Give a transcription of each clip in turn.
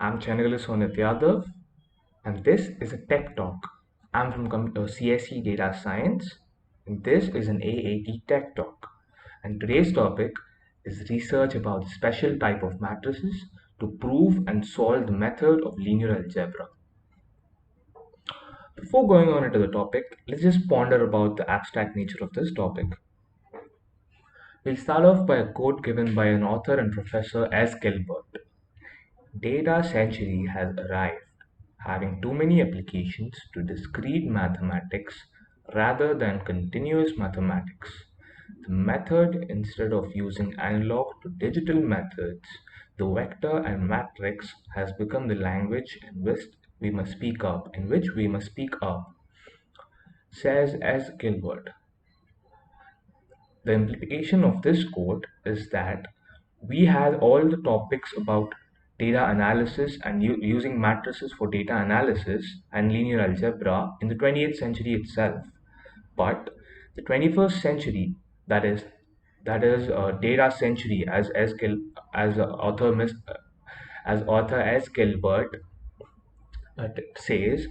I'm Chenagala Sonith Yadav, and this is a Tech Talk. I'm from CSE Data Science, and this is an AAT Tech Talk. And today's topic is research about the special type of matrices to prove and solve the method of linear algebra. Before going on into the topic, let's just ponder about the abstract nature of this topic. We'll start off by a quote given by an author and professor S. Gilbert. Data century has arrived, having too many applications to discrete mathematics rather than continuous mathematics. The method, instead of using analog to digital methods, the vector and matrix has become the language in which we must speak up, says S. Gilbert. The implication of this quote is that we had all the topics about data analysis and using matrices for data analysis and linear algebra in the 20th century itself. But the 21st century, that is data century, as author S. Gilbert says,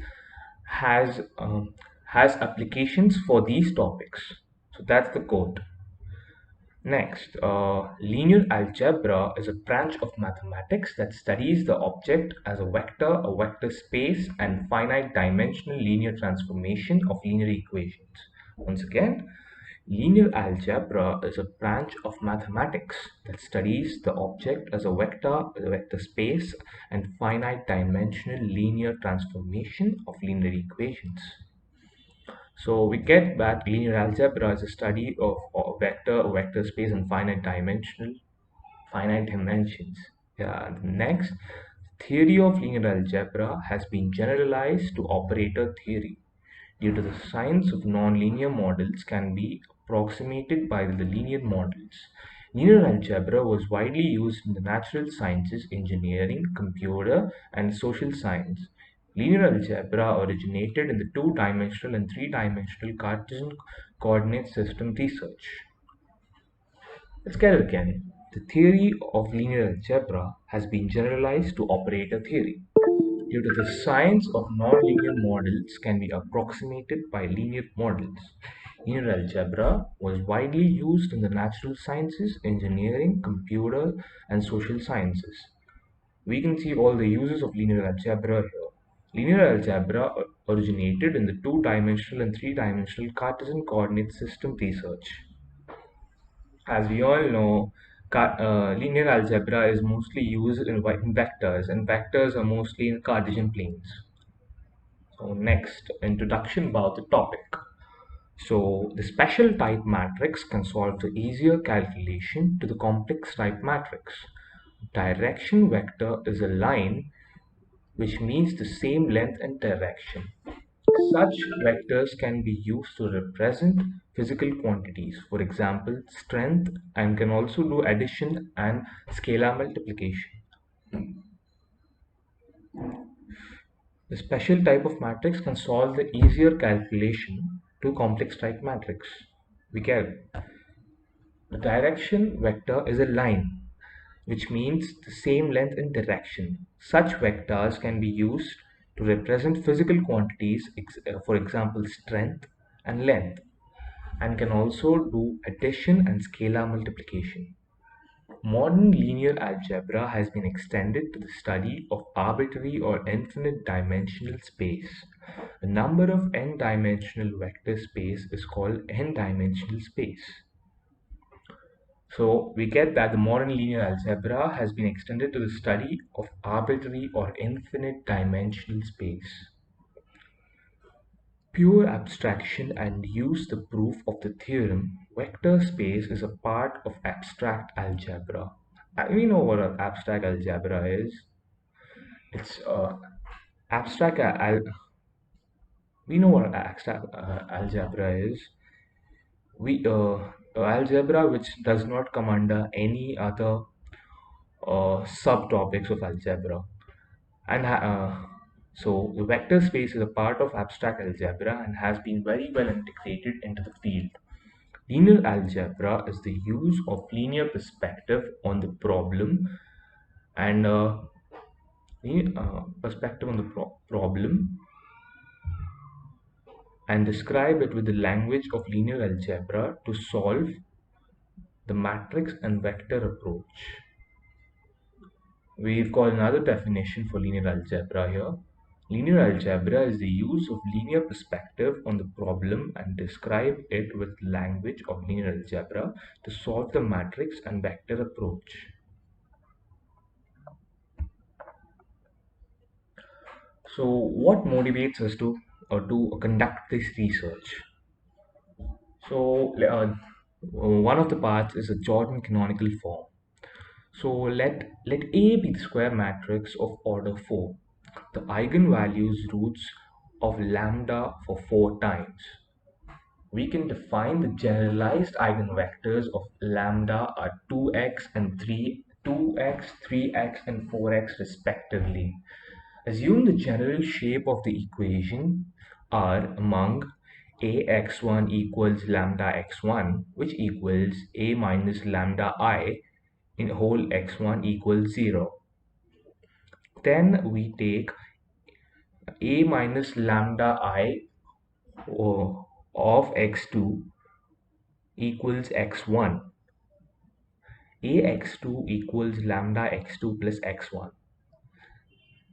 has has applications for these topics. So that's the quote. Next, linear algebra is a branch of mathematics that studies the object as a vector space, and finite dimensional linear transformation of linear equations. Once again, linear algebra is a branch of mathematics that studies the object as a vector space, and finite dimensional linear transformation of linear equations. So we get that linear algebra is a study of vector space and finite dimensions. Yeah. Next, theory of linear algebra has been generalized to operator theory. Due to the science of nonlinear models can be approximated by the linear models. Linear algebra was widely used in the natural sciences, engineering, computer, and social science. Linear algebra originated in the two-dimensional and three-dimensional Cartesian coordinate system research. Let's get it again. The theory of linear algebra has been generalized to operator theory. Due to the science of nonlinear models can be approximated by linear models. Linear algebra was widely used in the natural sciences, engineering, computer, and social sciences. We can see all the uses of linear algebra here. Linear algebra originated in the two-dimensional and three-dimensional Cartesian coordinate system research. As we all know, linear algebra is mostly used in vectors, and vectors are mostly in Cartesian planes. So next, introduction about the topic. So the special type matrix can solve the easier calculation to the complex type matrix. Direction vector is a line which means the same length and direction. Such vectors can be used to represent physical quantities, for example, strength, and can also do addition and scalar multiplication. The special type of matrix can solve the easier calculation to complex type matrix. We get the direction vector is a line, which means the same length and direction. Such vectors can be used to represent physical quantities, for example, strength and length, and can also do addition and scalar multiplication. Modern linear algebra has been extended to the study of arbitrary or infinite dimensional space. A number of n-dimensional vector space is called n-dimensional space. So we get that the modern linear algebra has been extended to the study of arbitrary or infinite dimensional space. Pure abstraction and use the proof of the theorem vector space is a part of abstract algebra. We know what an abstract algebra is. It's abstract we know what abstract algebra is. We algebra which does not come under any other subtopics of algebra, and so the vector space is a part of abstract algebra and has been very well integrated into the field. Linear algebra is the use of linear perspective on the problem, and perspective on the problem and describe it with the language of linear algebra to solve the matrix and vector approach. We've got another definition for linear algebra here. Linear algebra is the use of linear perspective on the problem and describe it with language of linear algebra to solve the matrix and vector approach. So what motivates us to conduct this research? So one of the parts is a Jordan canonical form. So let A be the square matrix of order 4. The eigenvalues roots of lambda for 4 times. We can define the generalized eigenvectors of lambda are 2x and 2x, 3x and 4x respectively. Assume the general shape of the equation are among ax1 equals lambda x1, which equals a minus lambda I in whole x1 equals 0. Then we take a minus lambda I of x2 equals x1. Ax2 equals lambda x2 plus x1.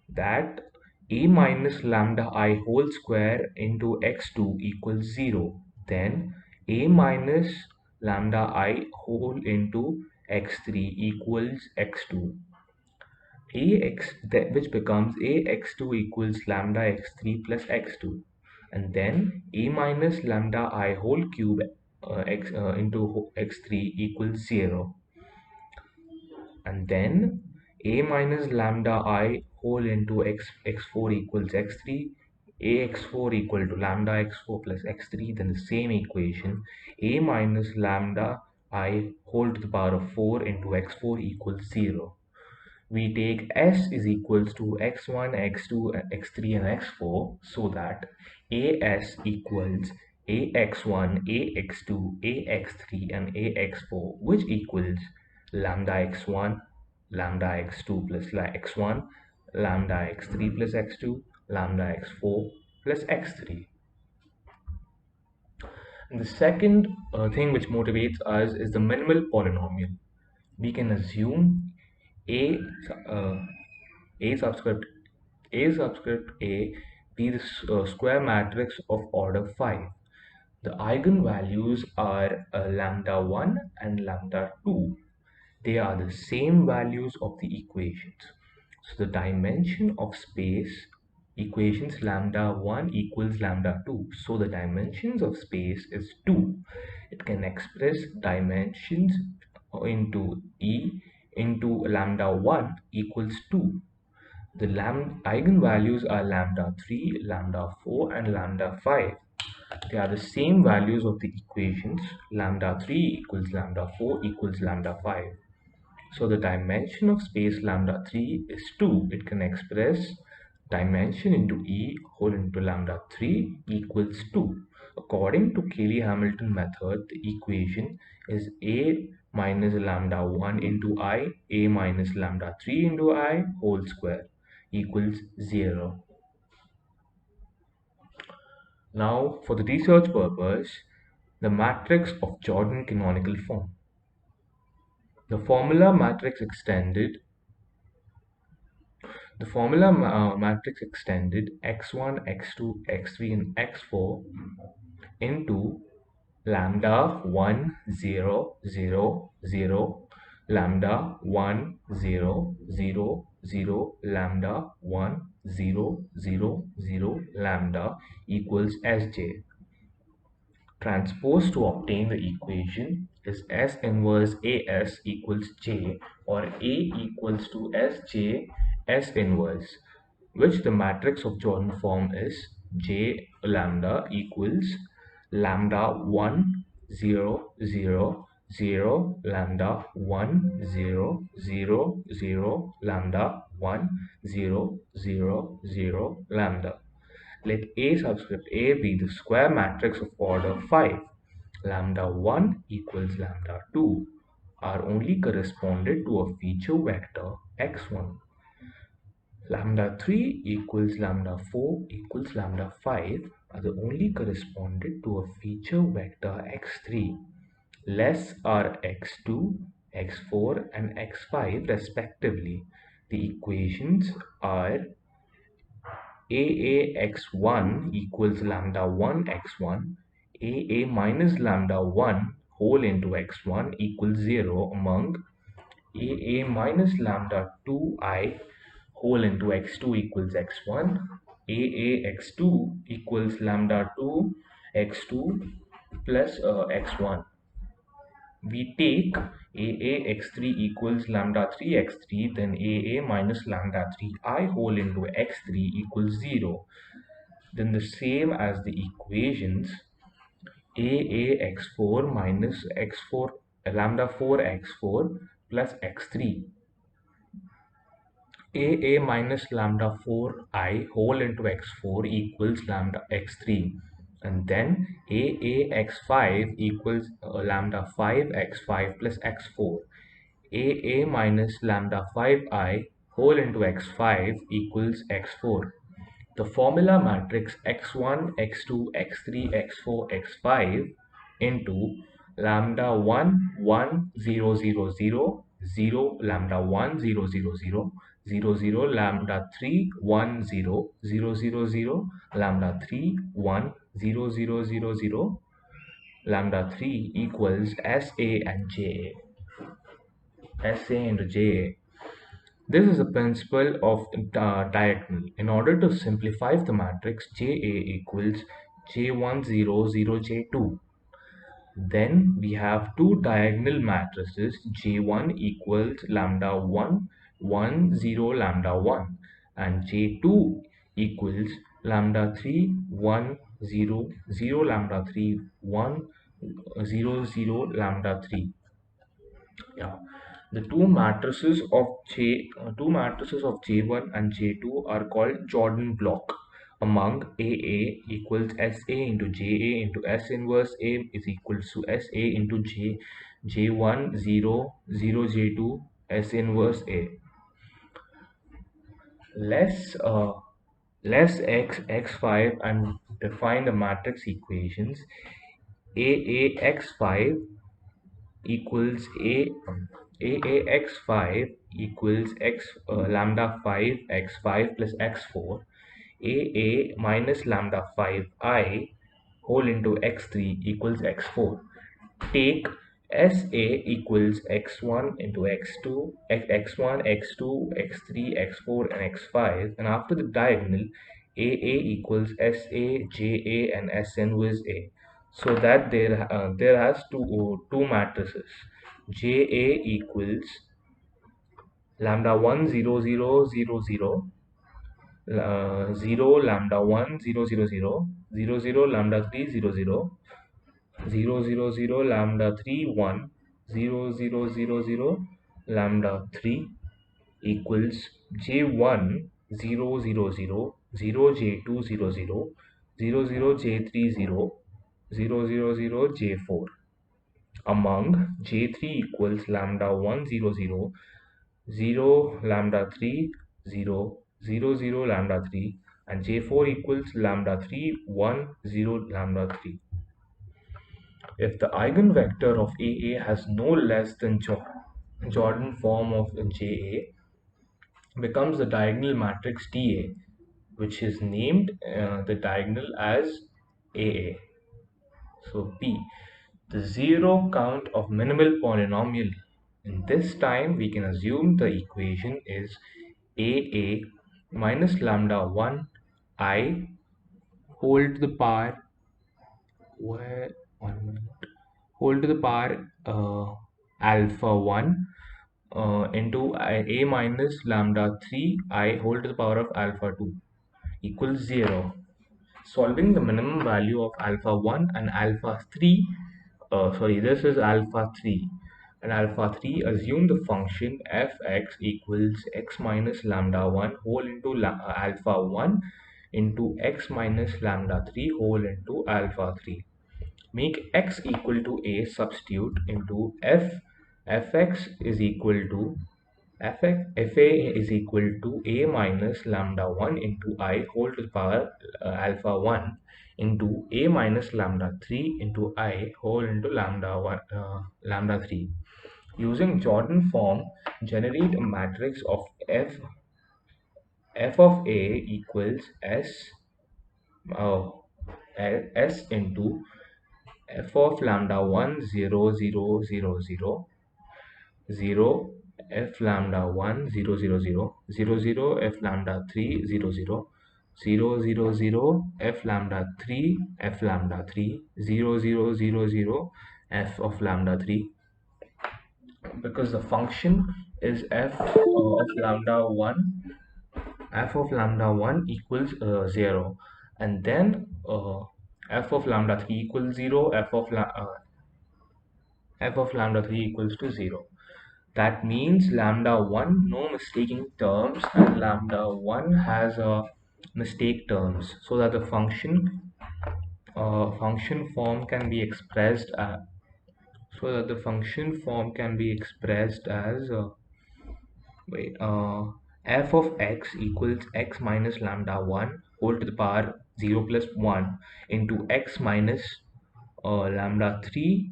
That a minus lambda I whole square into x2 equals 0. Then a minus lambda I whole into x3 equals x2. Which becomes ax2 equals lambda x3 plus x2, and then a minus lambda I whole cube into x3 equals 0, and then a minus lambda I whole into x4 equals x3, ax4 equal to lambda x4 plus x3. Then the same equation, a minus lambda I whole to the power of 4 into x4 equals 0. We take S is equals to x1, x2, x3 and x4, so that AS equals AX1, AX2, AX3 and AX4, which equals lambda x1, lambda x2 plus x1, lambda x3 plus x2, lambda x4 plus x3. And the second thing which motivates us is the minimal polynomial. We can assume a uh, a subscript A be the square matrix of order 5. The eigenvalues are lambda 1 and lambda 2. They are the same values of the equations. So the dimension of space equations lambda 1 equals lambda 2. So the dimensions of space is 2. It can express dimensions into E into lambda 1 equals 2. The eigenvalues are lambda 3, lambda 4 and lambda 5. They are the same values of the equations lambda 3 equals lambda 4 equals lambda 5. So the dimension of space lambda 3 is 2. It can express dimension into E whole into lambda 3 equals 2. According to Cayley-Hamilton method, the equation is A minus lambda 1 into I, A minus lambda 3 into I whole square equals 0. Now, for the research purpose, the matrix of Jordan canonical form. The formula matrix extended matrix extended x1, x2, x3 and x4 into lambda 1 0 0 0, lambda 1 0 0 0, lambda 1 0 0 0, lambda equals Sj. Transpose to obtain the equation is S inverse AS equals J, or A equals to Sj S inverse, which the matrix of Jordan form is J lambda equals lambda 1 0 0 0, lambda 1 0 0 0, lambda 1 0 0 0, lambda. Let A subscript A be the square matrix of order 5. Lambda 1 equals lambda 2 are only corresponded to a feature vector x1. Lambda 3 equals lambda 4 equals lambda 5 are the only corresponded to a feature vector x3. Less are x2, x4 and x5 respectively. The equations are AAX1 equals lambda 1 x1, AA minus lambda 1 whole into x1 equals 0 among AA minus lambda 2I whole into x2 equals x1, AA x2 equals lambda 2 x2 plus x1. We take AA x3 equals lambda 3 x3, then AA minus lambda 3I whole into x3 equals 0. Then the same as the equations AA x4 minus x4 lambda 4 x4 plus x3 AA minus lambda 4I whole into x4 equals lambda x3, and then AA x5 equals lambda 5 x5 plus x4. AA minus lambda 5I whole into x5 equals x4. The formula matrix x1, x2, x3, x4, x5 into lambda 1, 1, 0, 0, 0, 0, lambda 1, 0, 0, 0, 0, 0, lambda 3, 1, 0, 0, 0, 0, lambda 3, 1, 0, 0, 0, 0, lambda 3 equals SA and JA. SA into JA. This is a principle of diagonal. In order to simplify the matrix JA equals J1 0 0 J2. Then we have two diagonal matrices J1 equals lambda 1 1 0 lambda 1 and J2 equals lambda 3 1 0 0 lambda 3 1 0 0 lambda 3. Yeah, the two matrices of J1 and J2 are called Jordan block. Among AA equals SA into JA into S inverse A is equals to SA into J1 0 0 J2 S inverse A. Let's x5 and define the matrix equations. AAX5 equals AAX5 equals lambda 5 x5 plus x4, AA minus lambda 5I whole into x3 equals x4. Take SA equals x1 into x2, x1, x2, x3, x4 and x5, and after the diagonal AA equals SA, JA and SN with A. So that there has two matrices. JA equals lambda 1 0 0 0 0 0 lambda 1 0 0 0 0 0 lambda 3 0 0 0 0 0 lambda 3 1 0 0 0 0 lambda 3 equals J1 0 0 0 0 J2 0 0 0 0 J3 0 0 0 0 J4. Among J3 equals lambda 1 0 0 0 lambda 3 0 0 0 lambda 3 and J4 equals lambda 3 1 0 lambda 3. If the eigenvector of AA has no less than Jordan form of JA, becomes the diagonal matrix TA, which is named the diagonal as AA. So P, the zero count of minimal polynomial. In this time, we can assume the equation is AA minus lambda 1 I whole to the power where 1 minute whole to the power alpha 1 into a minus lambda 3 I whole to the power of alpha 2 equals 0. Solving the minimum value of alpha 1 and alpha 3, this is alpha 3 and alpha 3, assume the function fx equals x minus lambda 1 whole into alpha 1 into x minus lambda 3 whole into alpha 3. Make x equal to a, substitute into fx is equal to Fa is equal to a minus lambda 1 into I whole to the power alpha 1 into a minus lambda 3 into I whole into lambda 1 lambda 3. Using Jordan form, generate a matrix of f of a equals uh, s into f of lambda 1 0 0 0 0 0 f lambda 1 0 0 0 0 0 f lambda 3 0 0 0 0 0 f lambda 3 f lambda 3 0 0 0 0 f of lambda 3, because the function is f of lambda 1, f of lambda 1 equals 0, and then f of lambda 3 equals 0, f of lambda 3 equals to 0. That means lambda 1 no mistaking terms and lambda 1 has a mistake terms, so that the function form can be expressed as wait f of x equals x minus lambda 1 whole to the power 0 plus 1 into x minus lambda 3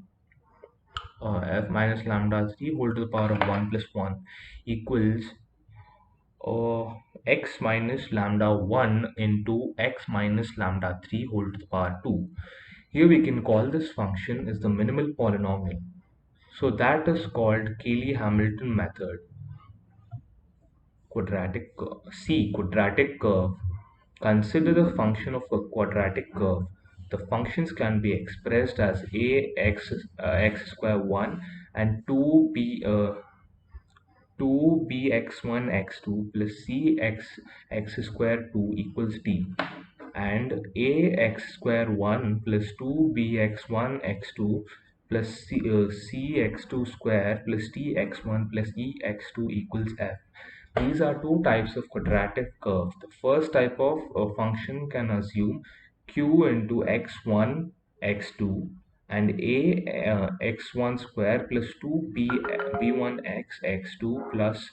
f minus lambda 3 whole to the power of 1 plus 1 equals x minus lambda 1 into x minus lambda 3 whole to the power 2. Here we can call this function as the minimal polynomial. So that is called Cayley-Hamilton method. Quadratic curve. Consider the function of a quadratic curve. The functions can be expressed as x square 1 and 2bx1 x2 plus x square 2 equals d, and ax square 1 plus 2bx1 x2 plus cx2 square plus tx1 plus ex2 equals f. These are two types of quadratic curve. The first type of function can assume q into x1 x2 and x1 square plus 2b b1 x2 plus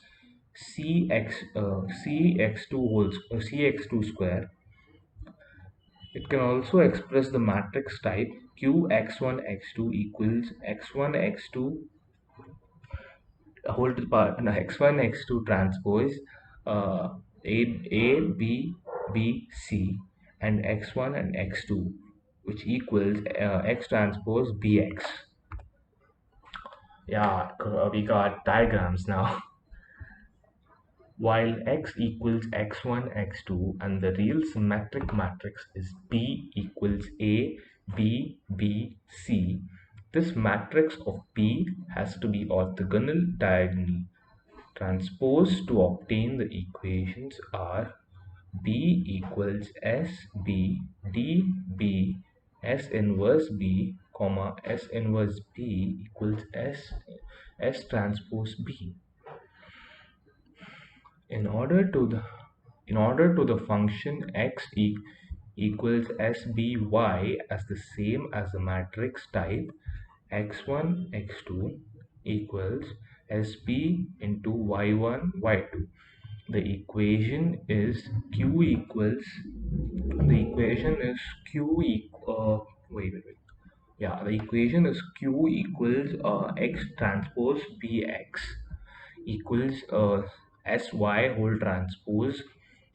cx2 square. It can also express the matrix type q x1 x2 equals x1 x2 whole to the power no, x1 x2 transpose uh, a b c and x1 and x2, which equals x transpose bx. Yeah, we got diagrams now. While x equals x1 x2 and the real symmetric matrix is b equals a b b c, this matrix of b has to be orthogonal diagonally. Transpose to obtain the equations are b equals s b d b s inverse b comma s inverse b equals s transpose b. In order to the function equals sby as the same as the matrix type x1 x2 equals sb into y1 y2. The equation is q equals the equation is q equal wait yeah, the equation is q equals x transpose bx equals sy whole transpose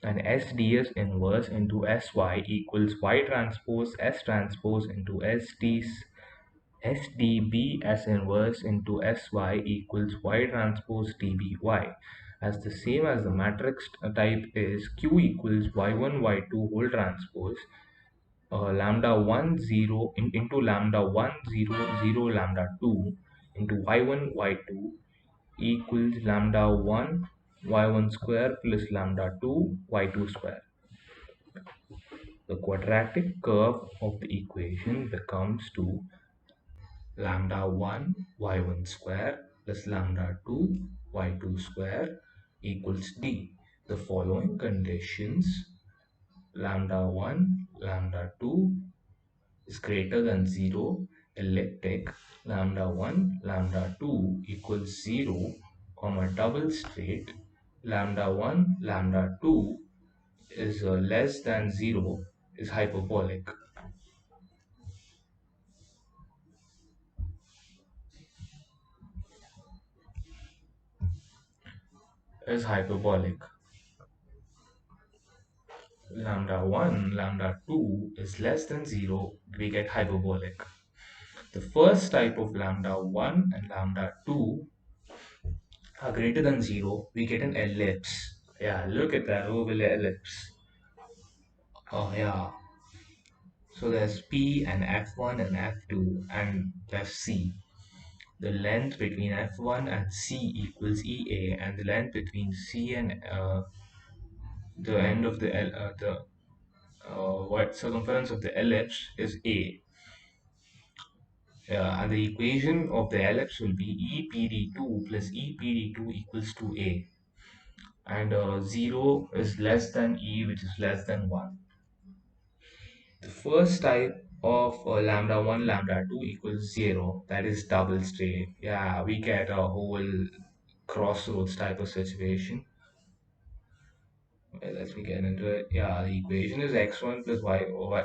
and sds inverse into sy equals y transpose s transpose into SDB as inverse into SY equals Y transpose DBY, as the same as the matrix type is Q equals Y1 Y2 whole transpose lambda 1 0 into lambda 1 0 0 lambda 2 into Y1 Y2 equals lambda 1 Y1 square plus lambda 2 Y2 square. The quadratic curve of the equation becomes to lambda 1 y1 square plus lambda 2 y2 square equals d. The following conditions lambda 1 lambda 2 is greater than 0 elliptic lambda 1 lambda 2 equals 0 comma double straight lambda 1 lambda 2 is less than 0 is hyperbolic. Is hyperbolic. Lambda 1 lambda 2 is less than 0, we get hyperbolic. The first type of lambda 1 and lambda 2 are greater than 0, we get an ellipse. Yeah, look at that oval ellipse. Oh yeah. So there's P and F1 and F2 and there's C. The length between F1 and C equals EA, and the length between C and the end of the what circumference of the ellipse is A. And the equation of the ellipse will be EPD2 plus EPD2 equals to A. And 0 is less than E, which is less than 1. The first type of lambda 1 lambda 2 equals 0, that is double straight. Yeah, we get a whole crossroads type of situation. Okay, let's get into it. Yeah, the equation is x1 plus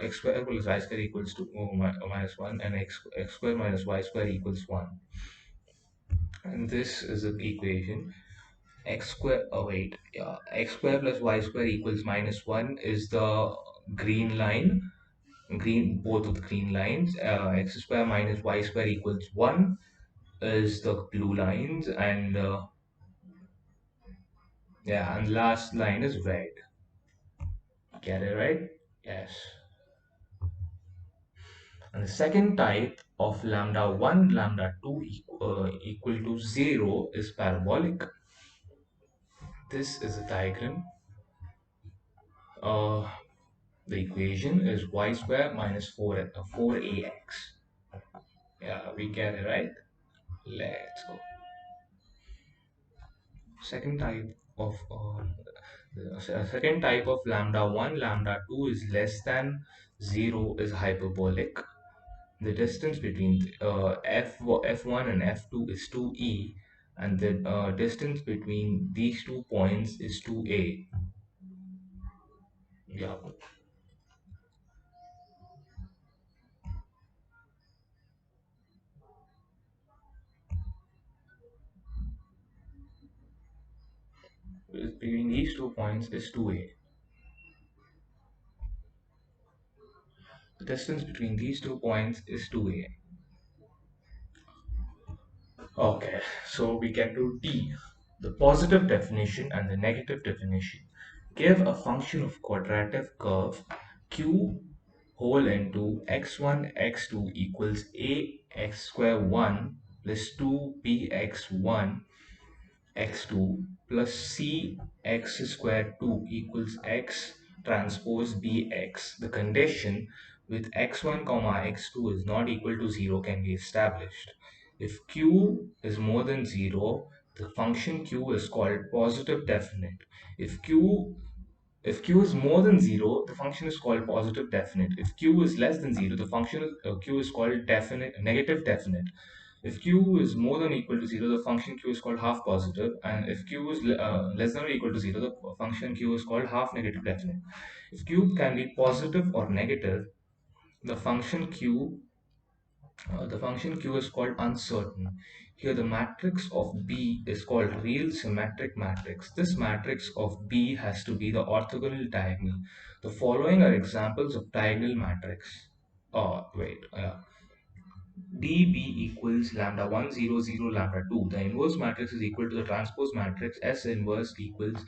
x square plus y square equals to minus 1, and x square minus y square equals 1. And this is the equation. X square, oh wait, yeah, x square plus y square equals minus 1 is the green line. Both of the green lines. X square minus y square equals 1 is the blue lines, and yeah, and last line is red. Get it right? Yes. And the second type of lambda 1 lambda 2 equal to 0 is parabolic. This is a diagram. Uh, the equation is y square minus 4ax. Yeah, we get it right. Let's go. Second type of second type of lambda 1 lambda 2 is less than 0 is hyperbolic. The distance between f1 and f2 is 2e, and the distance between these 2 points is 2a. Yeah, between these 2 points is 2a. The distance between these 2 points is 2a. Okay, so we get to D, the positive definition and the negative definition. Give a function of quadratic curve q whole into x1 x2 equals a x square 1 plus 2bx1 x2 plus c x square 2 equals x transpose bx. The condition with x1 comma x2 is not equal to 0 can be established. If q is more than 0, the function q is called positive definite. If q is more than 0, the function is called positive definite. If q is less than 0, the function q is called negative definite. If q is more than or equal to 0, the function q is called half positive, and if q is less than or equal to 0, the function q is called half negative definite. If q can be positive or negative, the function q is called uncertain. Here the matrix of B is called real symmetric matrix. This matrix of B has to be the orthogonal diagonal. The following are examples of diagonal matrix. Oh, wait. dB equals lambda 1 0 0 lambda 2. The inverse matrix is equal to the transpose matrix S inverse equals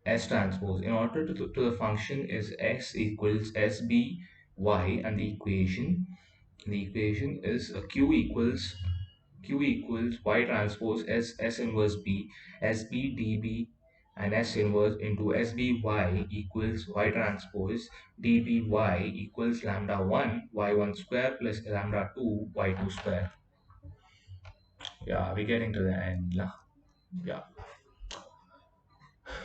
S transpose. In order to the function is S equals SBY, and the equation is q equals y transpose S inverse B, SB dB, and S inverse into SBY equals y transpose dBy equals lambda 1 y1 square plus lambda 2 y2 square. Yeah, we're getting to the end. Yeah,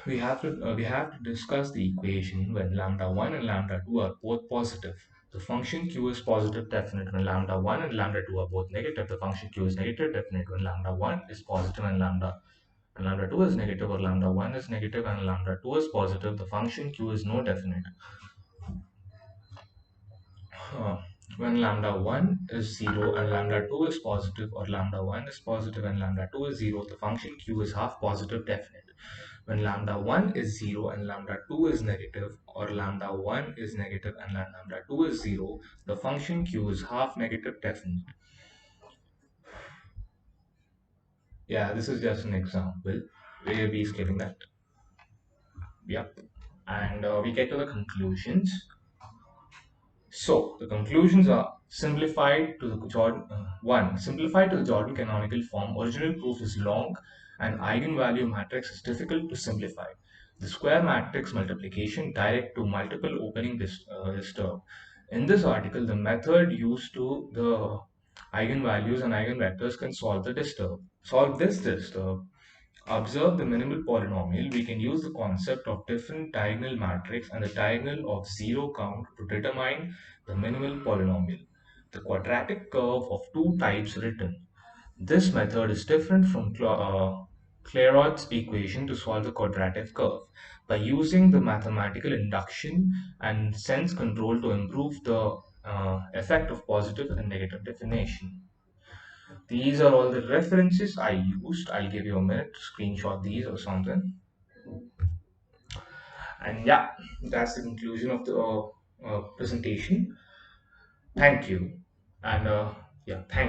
we have to discuss the equation when lambda 1 and lambda 2 are both positive. The function q is positive definite when lambda 1 and lambda 2 are both negative. The function q is negative definite when lambda 1 is positive and lambda and lambda 2 is negative, or lambda 1 is negative and lambda 2 is positive, the function q is no definite. Uh, when lambda 1 is 0 and lambda 2 is positive, or lambda 1 is positive and lambda 2 is 0, the function q is half positive definite. When lambda 1 is 0 and lambda 2 is negative, or lambda 1 is negative and lambda 2 is 0, the function q is half negative definite. Yeah, this is just an example. We'll be skipping that. Yep. And we get to the conclusions. So the conclusions are simplified to the Jordan one simplified to the Jordan canonical form. Original proof is long, and eigenvalue matrix is difficult to simplify. The square matrix multiplication direct to multiple opening disturb. In this article, the method used to the eigenvalues and eigenvectors can solve the disturb. Solve this disturb. Observe the minimal polynomial. We can use the concept of different diagonal matrix and the diagonal of zero count to determine the minimal polynomial. The quadratic curve of two types written. This method is different from Clairaut's equation to solve the quadratic curve by using the mathematical induction and sense control to improve the effect of positive and negative definition. These are all the references I used. I'll give you a minute to screenshot these or something. And yeah, that's the conclusion of the presentation. Thank you. And yeah, thank